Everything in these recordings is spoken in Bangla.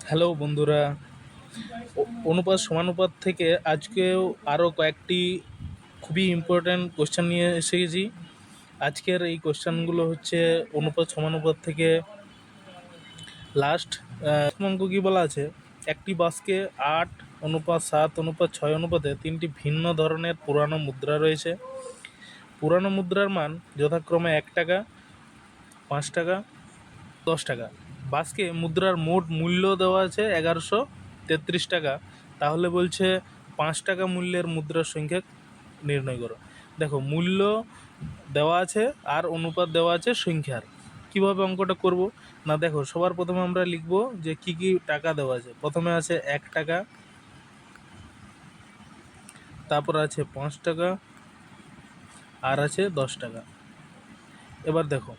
হ্যালো বন্ধুরা, অনুপাত সমানুপাত থেকে আজকেও আরও কয়েকটি খুবই ইম্পর্ট্যান্ট কোশ্চেন নিয়ে এসে গেছি। আজকের এই কোশ্চেনগুলো হচ্ছে অনুপাত সমানুপাত থেকে লাস্ট অঙ্ক কী বলা আছে, একটি বাক্সে 8:7:6 অনুপাতে তিনটি ভিন্ন ধরনের পুরানো মুদ্রা রয়েছে। পুরানো মুদ্রার মান যথাক্রমে 1 টাকা, 5 টাকা, 10 টাকা। বাক্সে মুদ্রার মোট মূল্য দেওয়া আছে 1133 টাকা। তাহলে বলছে 5 টাকা মূল্যের মুদ্রার সংখ্যা নির্ণয় করো। দেখো, মূল্য দেওয়া আছে আর অনুপাত দেওয়া আছে সংখ্যার। কিভাবে অঙ্কটা করব না, দেখো সবার প্রথমে আমরা লিখব যে কি কি টাকা দেওয়া আছে। প্রথমে আছে 1 টাকা, তারপর আছে 5 টাকা, আর আছে 10 টাকা। এবার দেখো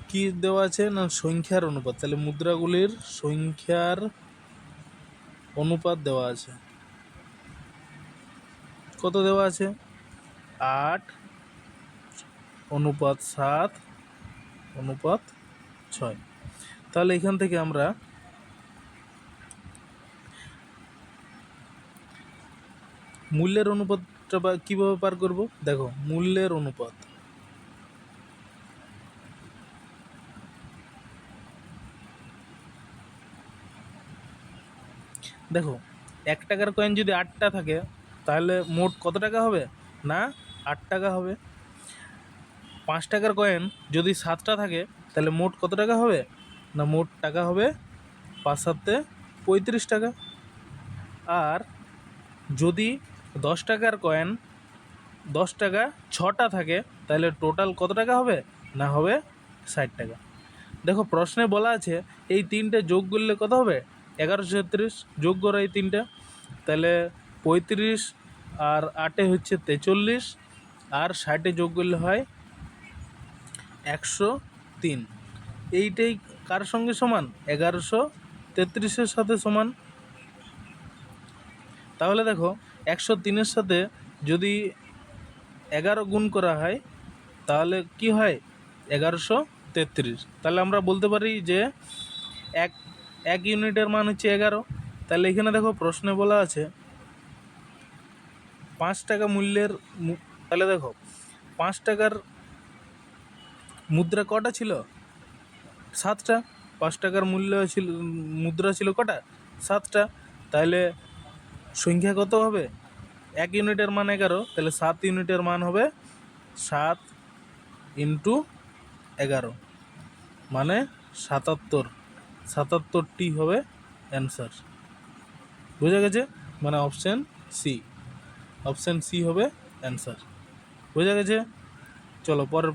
কি দেওয়া আছে না, সংখ্যার অনুপাত। তাহলে মুদ্রাগুলির সংখ্যার অনুপাত দেওয়া আছে। কত দেওয়া আছে? 8:7:6। তাহলে এখান থেকে আমরা মূল্যের অনুপাতটা কীভাবে পার করব। দেখো, মূল্যের অনুপাত, দেখো 1 টাকার কয়েন যদি 8টা থাকে তাহলে মোট কত টাকা হবে না 8 টাকা হবে। 5 টাকার কয়েন যদি 7টা থাকে তাহলে মোট কত টাকা হবে না মোট টাকা হবে 5×7 35 টাকা। আর যদি 10 টাকার কয়েন 10 টাকা 6টা থাকে তাহলে টোটাল কত টাকা হবে না হবে 60 টাকা। দেখো প্রশ্নে বলা আছে এই তিনটে যোগ করলে কত হবে 1136। যোগ করো এই তিনটা, তাহলে 35 আর 8 হচ্ছে 43, আর 60 যোগ করলে হয় 103। এইটাই কার সঙ্গে সমান 1133-এর সাথে সমান। তাহলে দেখো 103-এর সাথে যদি 11 গুণ করা হয় তাহলে কি হয় 1133। তাহলে আমরা বলতে পারি যে এক এক ইউনিটের মান হচ্ছে 11। তাহলে এখানে দেখো প্রশ্নে বলা আছে 5 টাকা মূল্যের, তাহলে দেখো 5 টাকার মুদ্রা কটা ছিল 7টা। 5 টাকার মূল্য ছিল, মুদ্রা ছিল কটা 7টা। তাহলে সংখ্যা কত হবে, 1 ইউনিটের মান 11, তাহলে 7 ইউনিটের মান হবে 7 × 11 মানে 77। 77টি হবে অ্যান্সার। বুঝা গেছে? মানে অপশান সি হবে অ্যান্সার। বুঝা গেছে? চলো পরের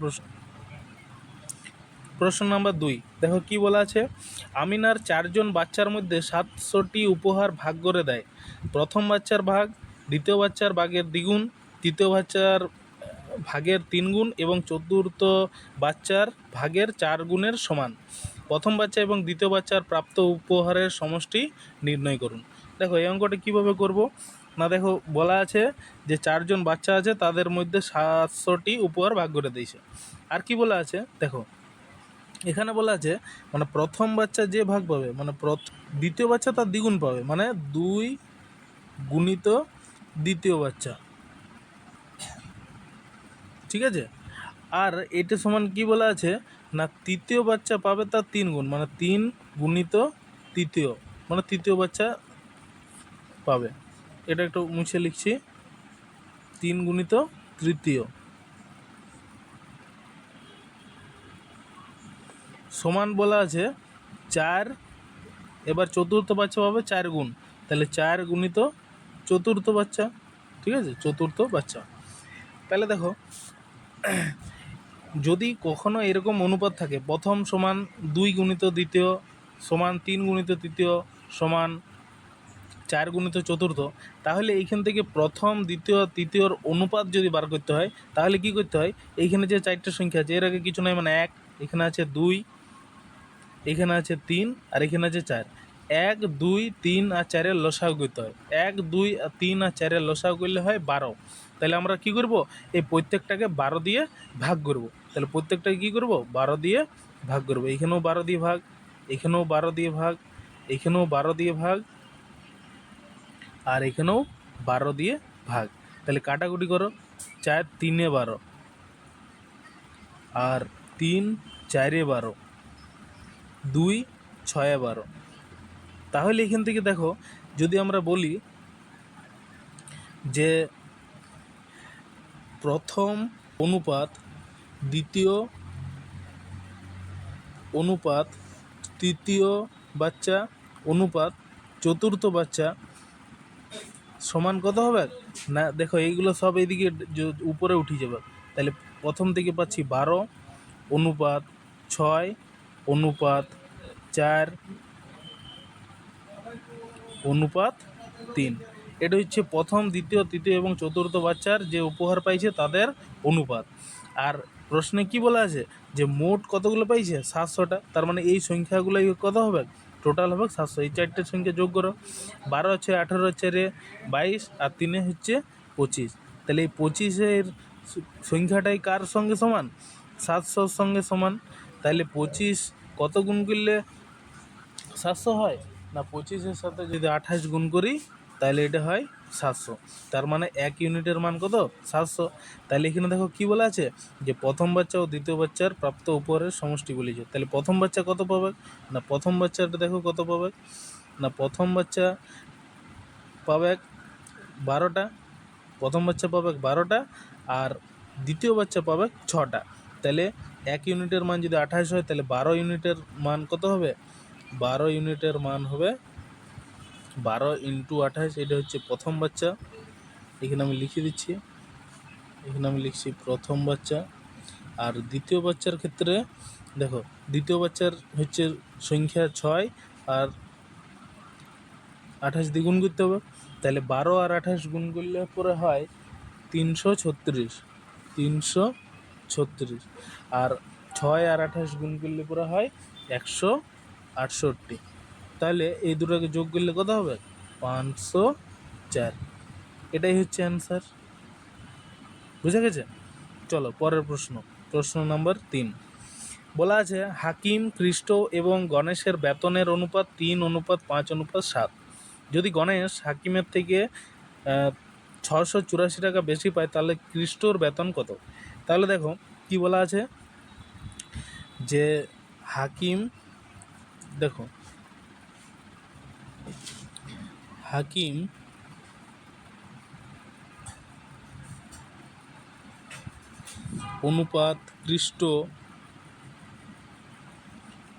প্রশ্ন নাম্বার 2। দেখো কি বলা আছে, আমিনার 4জন বাচ্চার মধ্যে 700টি উপহার ভাগ করে দেয়। প্রথম বাচ্চার ভাগ দ্বিতীয় বাচ্চার ভাগের দ্বিগুণ, তৃতীয় বাচ্চার ভাগের 3 গুণ এবং চতুর্থ বাচ্চার ভাগের 4 গুণের সমান। প্রথম বাচ্চা এবং দ্বিতীয় বাচ্চার প্রাপ্ত উপহারের সমষ্টি নির্ণয় করুন। দেখো এই অঙ্কটা কীভাবে করব না, দেখো বলা আছে যে 4জন বাচ্চা আছে, তাদের মধ্যে 700টি উপহার ভাগ করে দিয়েছে। আর কি বলা আছে দেখো, এখানে বলা আছে মানে প্রথম বাচ্চা যে ভাগ পাবে মানে দ্বিতীয় বাচ্চা তার দ্বিগুণ পাবে, মানে 2 গুণিত দ্বিতীয় বাচ্চা, ঠিক আছে। আর এটা সমান কি বলা আছে না তৃতীয় বাচ্চা পাবে তার 3 গুণ, মানে 3 গুণিত তৃতীয়, মানে তৃতীয় বাচ্চা পাবে। এটা একটু মুছে লিখছি, 3 গুণিত তৃতীয় সমান বলা আছে 4। এবার চতুর্থ বাচ্চা পাবে 4 গুণ, তাহলে 4 গুণিত চতুর্থ বাচ্চা, ঠিক আছে, চতুর্থ বাচ্চা। তাহলে দেখো যদি কখনো এরকম অনুপাত থাকে, প্রথম সমান 2 গুণিত দ্বিতীয় সমান 3 গুণিত তৃতীয় সমান 4 গুণিত চতুর্থ, তাহলে এইখান থেকে প্রথম দ্বিতীয় তৃতীয়র অনুপাত যদি বার করতে হয় তাহলে কি করতে হয়, এইখানে যে 4টে সংখ্যা আছে এর আগে কিছু নয়, মানে 1, এখানে আছে 2, এখানে আছে 3, আর এখানে আছে 4। 1, 2, 3 আর 4-এর লসাগু করতে হয়। 1, 2, 3 আর 4-এর লসাগু করলে হয় 12। তাহলে আমরা কি করব, এই প্রত্যেকটাকে 12 দিয়ে ভাগ করব। তাহলে প্রত্যেকটাকে কি করব 12 দিয়ে ভাগ করব। এখানেও 12 দিয়ে ভাগ, এখানেও 12 দিয়ে ভাগ, এখানেও 12 দিয়ে ভাগ, আর এখানেও 12 দিয়ে ভাগ। তাহলে কাটাকুটি করো, 4 3 12, আর 3 4 12, 2 6 12। তাহলে এখান থেকে দেখো, যদি আমরা বলি যে প্রথম অনুপাত দ্বিতীয় অনুপাত তৃতীয় বাচ্চা অনুপাত চতুর্থ বাচ্চা সমান কত হবে না, দেখো এইগুলো সব এইদিকে উপরে উঠে যাবে। তাহলে প্রথম থেকে পাচ্ছি 12 অনুপাত 6 অনুপাত 4 অনুপাত 3। এটা হচ্ছে প্রথম দ্বিতীয় তৃতীয় এবং চতুর্থ বাচ্চার যে উপহার পাইছে তাদের অনুপাত। আর প্রশ্নে কি বলা আছে যে মোট কতগুলো পাইছে 700টা। তার মানে এই সংখ্যাগুলো কত হবে, টোটাল হবে 700। এই 4টে সংখ্যা যোগ করো, 12 হচ্ছে 18 হচ্ছে 22, আর 3 হচ্ছে 25। তাহলে এই 25-এর সংখ্যাটাই কার সঙ্গে সমান, 700-র সঙ্গে সমান। তাহলে 25 কত গুণ করলে 700 হয় না, 25-এর সাথে যদি 28 গুণ করি তাহলে এটা হয় 700। তার মানে 1 ইউনিটের মান কত, 700। তাহলে এখানে দেখো কি বলা আছে যে প্রথম বাচ্চা ও দ্বিতীয় বাচ্চার প্রাপ্ত উপহারের সমষ্টি বলেছে। তাহলে প্রথম বাচ্চা কত পাবে না, প্রথম বাচ্চাটা দেখো কত পাবে না, প্রথম বাচ্চা পাবে 12টা, প্রথম বাচ্চা পাবে 12টা, আর দ্বিতীয় বাচ্চা পাবে 6টা। তাহলে 1 ইউনিটের মান যদি 28 হয় তাহলে 12 ইউনিটের মান কত হবে, 12 ইউনিটের মান হবে 12 × 28। এটা হচ্ছে প্রথম বাচ্চা, এখানে আমি লিখে দিচ্ছি, এখানে আমি লিখছি প্রথম বাচ্চা। আর দ্বিতীয় বাচ্চার ক্ষেত্রে দেখো, দ্বিতীয় বাচ্চার হচ্ছে সংখ্যা 6, আর 28 দিয়ে গুণ করতে হবে। তাহলে 12 আর 28 গুণ করলে পরে হয় 336, 336। আর 6 আর 28 গুণ করলে পরে হয় 168। তাহলে এই দুটোকে যোগ করলে কত হবে, 504। এটাই হচ্ছে অ্যান্সার। বুঝে গেছে? চলো পরের প্রশ্ন, প্রশ্ন নম্বর 3। বলা আছে হাকিম, কৃষ্ট এবং গণেশের বেতনের অনুপাত 3:5:7। যদি গণেশ হাকিমের থেকে 684 টাকা বেশি পায় তাহলে কৃষ্টর বেতন কত? তাহলে দেখো কি বলা আছে যে হাকিম, দেখো হাকিম অনুপাত কৃষ্ট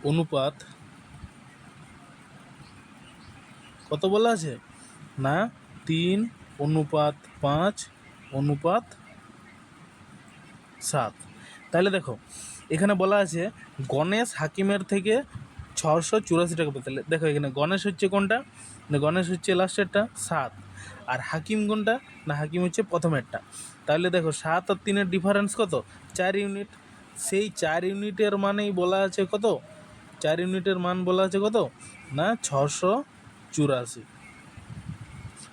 অনুপাত কত বলা আছে না, 3:5:7। তাহলে দেখো এখানে বলা আছে গণেশ হাকিমের থেকে 684 টাকা পেতে। তাহলে দেখো এখানে গণেশ হচ্ছে কোনটা না, গণেশ হচ্ছে লাস্টেরটা 7, আর হাকিম কোনটা না, হাকিম হচ্ছে প্রথমেরটা। তাহলে দেখো 7 আর 3-এর ডিফারেন্স কত, 4 ইউনিট। সেই 4 ইউনিটের মানেই বলা আছে কত, 4 ইউনিটের মান বলা আছে কত না 684।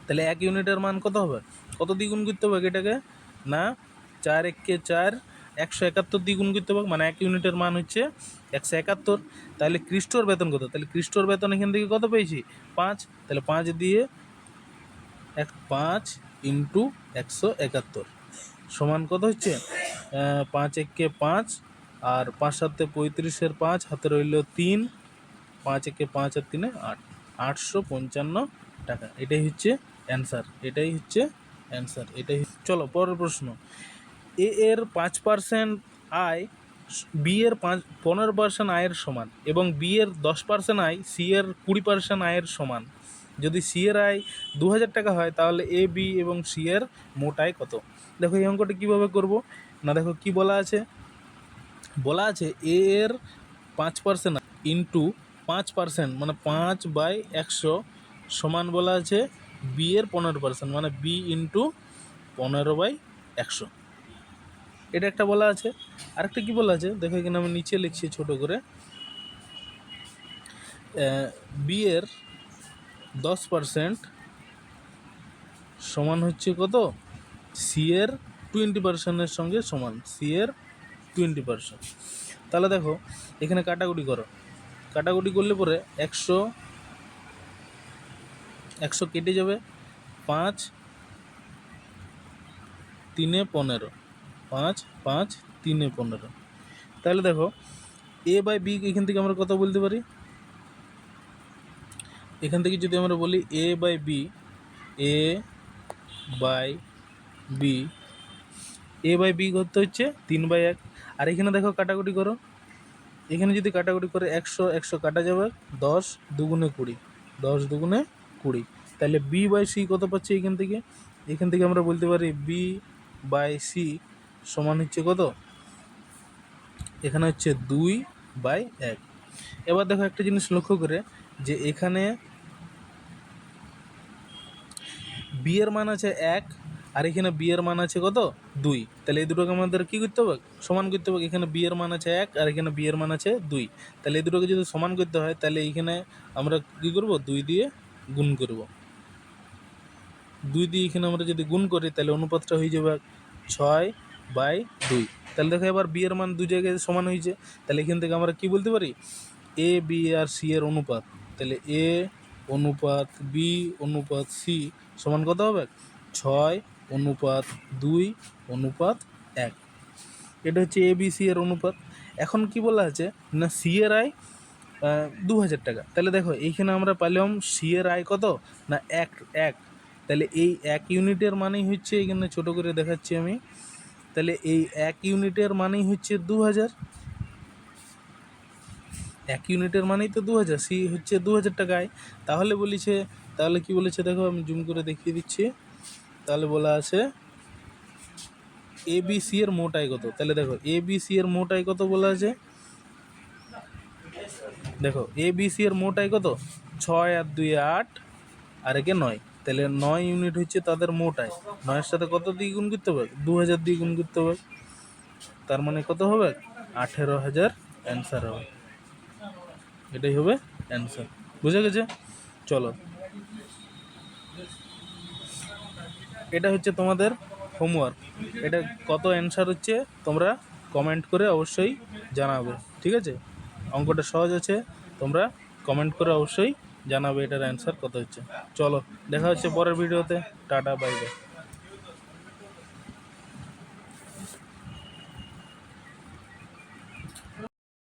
তাহলে 1 ইউনিটের মান কত হবে, কত দ্বিগুণ করতে হবে এটাকে না, 4 একে 4, 171 দ্বিগুণ করতে হবে, মানে 1 ইউনিটের মান হচ্ছে 171। তাহলে কৃষ্টর বেতন কত, তাহলে কৃষ্টর বেতন এখান থেকে কত পেয়েছি 5। তাহলে 5 দিয়ে 5 × 171 সমান কত হচ্ছে 5 একে 5, আর 5 7 35-এর 5 হাতে রইল 3, 5 একে 5 আর 3 8, 855 টাকা। এটাই হচ্ছে অ্যান্সার, এটাই হচ্ছে অ্যান্সার, এটাই। চলো পরের প্রশ্ন। এ এর 5% আয় বি এর 15% আয়ের সমান, এবং বি এর 10% আয় সি এর 20% আয়ের সমান। যদি সি এর আয় 2000 টাকা হয় তাহলে এ, বি এবং সি এর মোট আয় কত? দেখো এই অঙ্কটা কীভাবে করব না, দেখো কি বলা আছে, বলা আছে এ এর 5% ইন্টু 5% মানে 5/100 সমান বলা আছে বি এর 15% মানে বি ইন্টু 15/100। এটা একটা বলা আছে। আরেকটা কি বলা আছে দেখো, এখানে আমি নিচে লিখছি ছোট করে, বি এর 10% সমান হচ্ছে কত, সি এর 20%-এর সঙ্গে সমান, সি এর 20%। তাহলে দেখো এখানে কাটাকুটি করো, কাটাকুটি করলে পরে 100 100 কেটে যাবে, 5 3 15, 5 5 3 15। তাহলে দেখো এ বাই বি এখান থেকে আমরা কত বলতে পারি, এখান থেকে যদি আমরা বলি A by B, A by B, A by B করতে হচ্ছে 3/1। আর এখানে দেখো কাটাকুটি করো, এখানে যদি কাটাকুটি করে 100 100 কাটা যাবে, 10 দুগুণে 20, 10 দুগুণে 20। তাহলে বি বাই সি কত পাচ্ছি এখান থেকে আমরা বলতে পারি বি বাই সি সমান হচ্ছে কত, এখানে হচ্ছে 2/1। এবার দেখো একটা জিনিস লক্ষ্য করে যে এখানে বি এর মান আছে 1 আর এখানে বি এর মান আছে কত 2। তাহলে এই দুটোকে আমাদের কী করতে হবে, সমান করতে হবে। এখানে বি এর মান আছে 1 আর এখানে বি এর মান আছে 2। তাহলে এই দুটোকে যদি সমান করতে হয় তাহলে এইখানে আমরা কী করব, 2 দিয়ে গুণ করব। 2 দিয়ে এখানে আমরা যদি গুণ করি তাহলে অনুপাতটা হয়ে যাবে 6/2। তাহলে দেখো এবার বি এর মান 2 জায়গায় সমান হয়েছে। তাহলে এখান থেকে আমরা কি বলতে পারি, এ বি আর সি এর অনুপাত। তাহলে এ অনুপাত বি অনুপাত সি সমান কত হবে, 6/2/1। এটা হচ্ছে এ বি সি এর অনুপাত। এখন কি বলা আছে না, সি এর আয় 2000 টাকা। তাহলে দেখো এইখানে আমরা পাইলাম সি এর আয় কত না 1। তাহলে এই 1 ইউনিটের মানেই হচ্ছে, এখানে ছোট করে দেখাচ্ছি আমি, তাহলে এই 1 ইউনিটের মানেই হচ্ছে 2000। 1 ইউনিটের মানেই তো 2000, সি হচ্ছে 2000 টাকায়। তাহলে কি বলেছে দেখো, আমি জুম করে দেখিয়ে দিচ্ছি। তাহলে বলা আছে এ বি সি এর মোট আয় কত। তাহলে দেখো এ বি সি এর মোট আয় কত বলা আছে, দেখো এ বি সি এর মোট আয় কত, 6 আর 2 8 আর একে 9। তাহলে 9 ইউনিট হচ্ছে তাদের মোট আয়। 9-এর সাথে কত দিয়ে গুণ করতে হবে, 2000 দিয়ে গুণ করতে হবে। তার মানে কত হবে, 18,000 অ্যান্সার হবে। এটাই হবে অ্যান্সার। বুঝে গেছে? চলো, এটা হচ্ছে তোমাদের হোমওয়ার্ক। এটা কত অ্যান্সার হচ্ছে তোমরা কমেন্ট করে অবশ্যই জানাবে, ঠিক আছে? অঙ্কটা সহজ আছে, তোমরা কমেন্ট করে অবশ্যই জানাবে এটার অ্যান্সার কত হচ্ছে। চলো, দেখা হচ্ছে পরের ভিডিওতে। Tata, bye bye.